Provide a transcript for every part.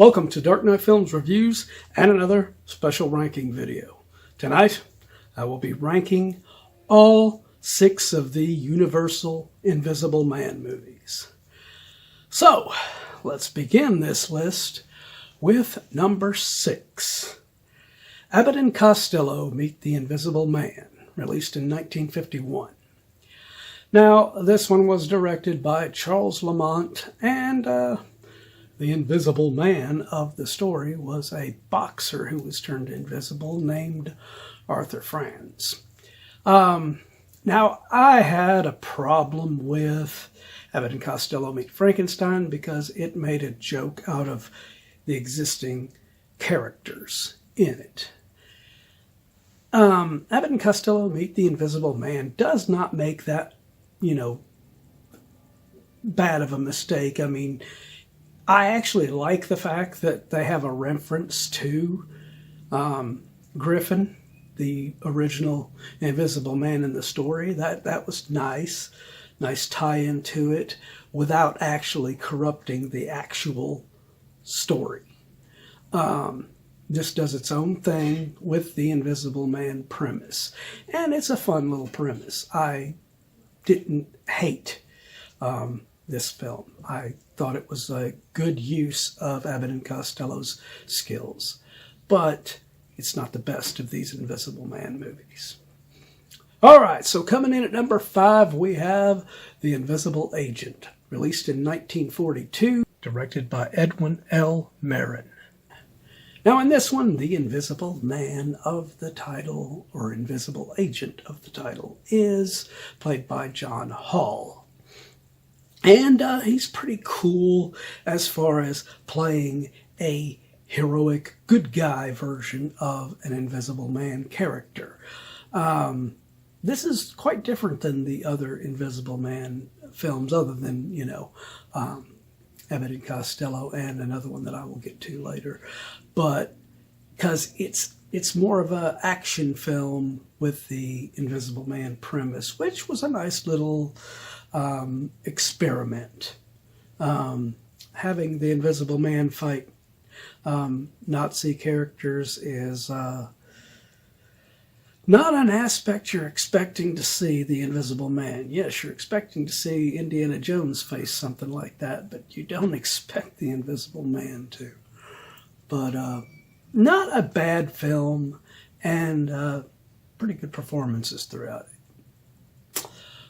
Welcome to Dark Knight Films Reviews and another special ranking video. Tonight, I will be ranking all 6 of the Universal Invisible Man movies. So, let's begin this list with number 6. Abbott and Costello Meet the Invisible Man, released in 1951. Now, this one was directed by Charles Lamont, and the invisible man of the story was a boxer who was turned invisible named Arthur Franz. Now, I had a problem with Abbott and Costello Meet Frankenstein because it made a joke out of the existing characters in it. Abbott and Costello Meet the Invisible Man does not make that, bad of a mistake. I mean, I actually like the fact that they have a reference to Griffin, the original Invisible Man in the story. That was nice tie-in to it without actually corrupting the actual story. Just does its own thing with the Invisible Man premise. And it's a fun little premise. I didn't hate this film. I thought it was a good use of Abbott and Costello's skills. But it's not the best of these Invisible Man movies. Alright, so coming in at number 5, we have The Invisible Agent, released in 1942, directed by Edwin L. Marin. Now in this one, the Invisible Man of the title, or Invisible Agent of the title, is played by John Hall. And he's pretty cool as far as playing a heroic good guy version of an Invisible Man character. This is quite different than the other Invisible Man films, other than, Abbott and Costello and another one that I will get to later. But because it's more of an action film with the Invisible Man premise, which was a nice little experiment. Having the Invisible Man fight Nazi characters is not an aspect you're expecting to see the Invisible Man. Yes, you're expecting to see Indiana Jones face something like that, but you don't expect the Invisible Man to. But not a bad film, and pretty good performances throughout it.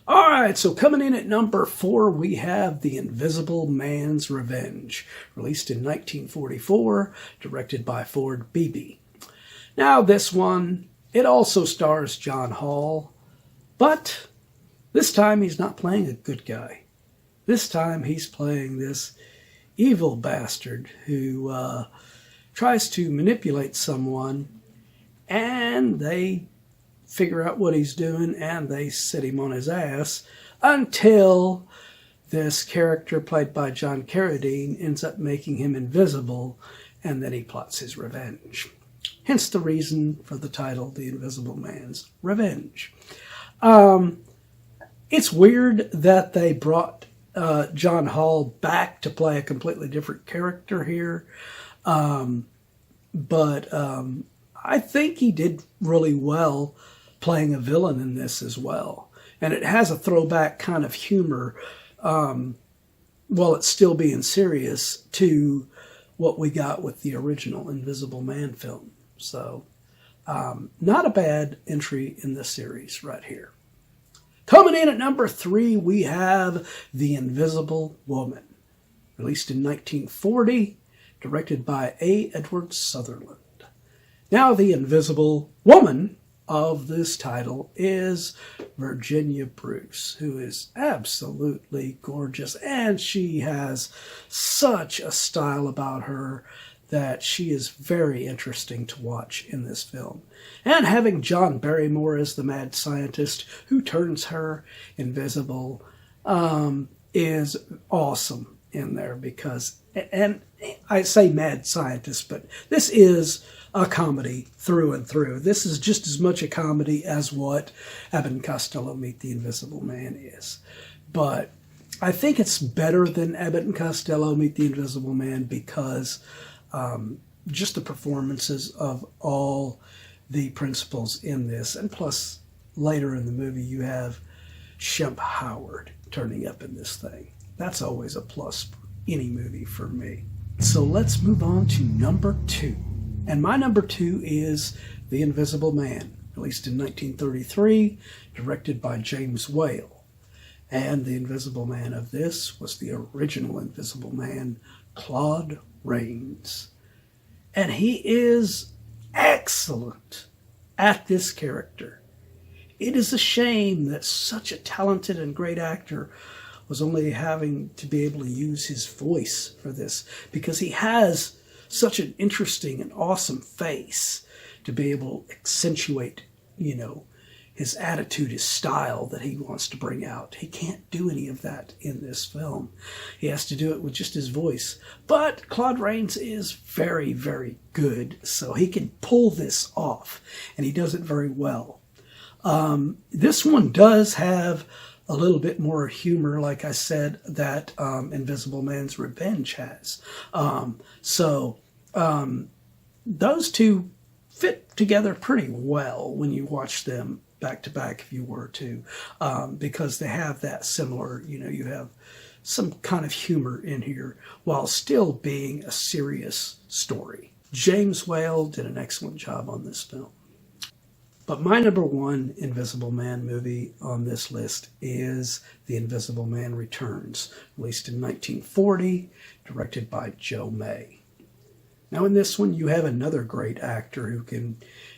Alright, so coming in at number 4, we have The Invisible Man's Revenge, released in 1944, directed by Ford Beebe. Now this one, it also stars John Hall, but this time he's not playing a good guy. This time he's playing this evil bastard who tries to manipulate someone, and they figure out what he's doing, and they set him on his ass until this character played by John Carradine ends up making him invisible, and then he plots his revenge. Hence the reason for the title, The Invisible Man's Revenge. It's weird that they brought John Hall back to play a completely different character here, but I think he did really well playing a villain in this as well. And it has a throwback kind of humor, while it's still being serious, to what we got with the original Invisible Man film. So, not a bad entry in the series right here. Coming in at number 3, we have The Invisible Woman, released in 1940, directed by A. Edward Sutherland. Now, the Invisible Woman of this title is Virginia Bruce, who is absolutely gorgeous, and she has such a style about her that she is very interesting to watch in this film. And having John Barrymore as the mad scientist who turns her invisible is awesome in there, because, and I say mad scientist, but this is a comedy through and through. This is just as much a comedy as what Abbott and Costello Meet the Invisible Man is. But I think it's better than Abbott and Costello Meet the Invisible Man because just the performances of all the principals in this. And plus, later in the movie, you have Shemp Howard turning up in this thing. That's always a plus for any movie for me. So let's move on to number 2. And my number 2 is The Invisible Man, released in 1933, directed by James Whale. And the Invisible Man of this was the original Invisible Man, Claude Rains. And he is excellent at this character. It is a shame that such a talented and great actor was only having to be able to use his voice for this, because he has such an interesting and awesome face to be able to accentuate, his attitude, his style that he wants to bring out. He can't do any of that in this film. He has to do it with just his voice. But Claude Rains is very, very good, so he can pull this off, and he does it very well. This one does have a little bit more humor, like I said, that Invisible Man's Revenge has. Those two fit together pretty well when you watch them back to back, if you were to, because they have that similar, you have some kind of humor in here while still being a serious story. James Whale did an excellent job on this film. But my number 1 Invisible Man movie on this list is The Invisible Man Returns, released in 1940, directed by Joe May. Now in this one, you have another great actor who can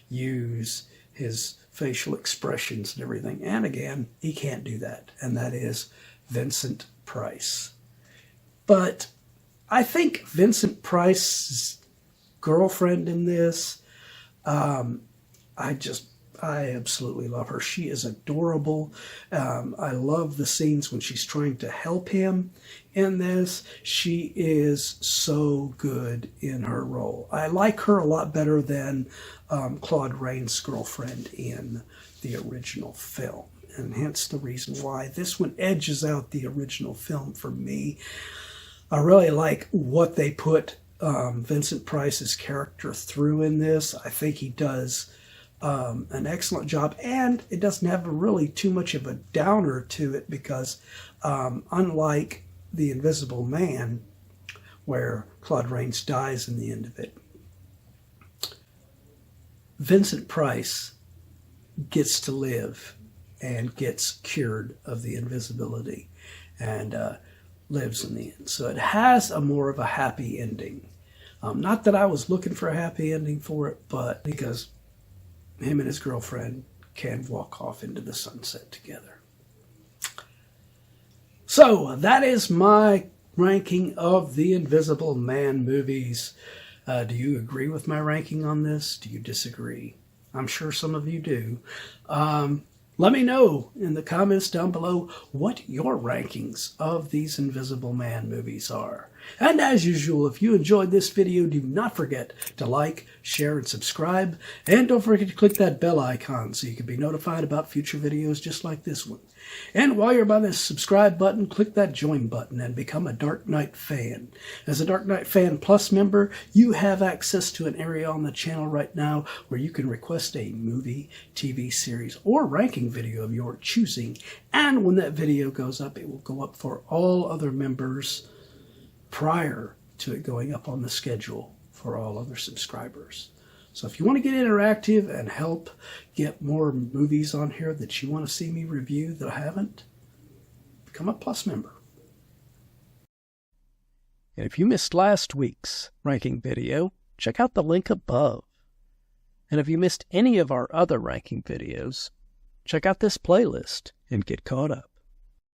use his facial expressions and everything. And again, he can't do that, and that is Vincent Price. But I think Vincent Price's girlfriend in this, I absolutely love her. She is adorable. I love the scenes when she's trying to help him in this. She is so good in her role. I like her a lot better than Claude Rains' girlfriend in the original film, and hence the reason why this one edges out the original film for me. I really like what they put Vincent Price's character through in this. I think he does an excellent job, and it doesn't have really too much of a downer to it, because unlike The Invisible Man, where Claude Rains dies in the end of it, Vincent Price gets to live and gets cured of the invisibility and lives in the end. So it has a more of a happy ending. Not that I was looking for a happy ending for it, but because him and his girlfriend can walk off into the sunset together. So that is my ranking of the Invisible Man movies. Do you agree with my ranking on this? Do you disagree? I'm sure some of you do. Let me know in the comments down below what your rankings of these Invisible Man movies are. And as usual, if you enjoyed this video, do not forget to like, share, and subscribe. And don't forget to click that bell icon so you can be notified about future videos just like this one. And while you're by the subscribe button, click that join button and become a Dark Knight fan. As a Dark Knight Fan Plus member, you have access to an area on the channel right now where you can request a movie, TV series, or ranking video of your choosing. And when that video goes up, it will go up for all other members prior to it going up on the schedule for all other subscribers. So if you want to get interactive and help get more movies on here that you want to see me review that I haven't, become a Plus member. And if you missed last week's ranking video, check out the link above. And if you missed any of our other ranking videos, check out this playlist and get caught up.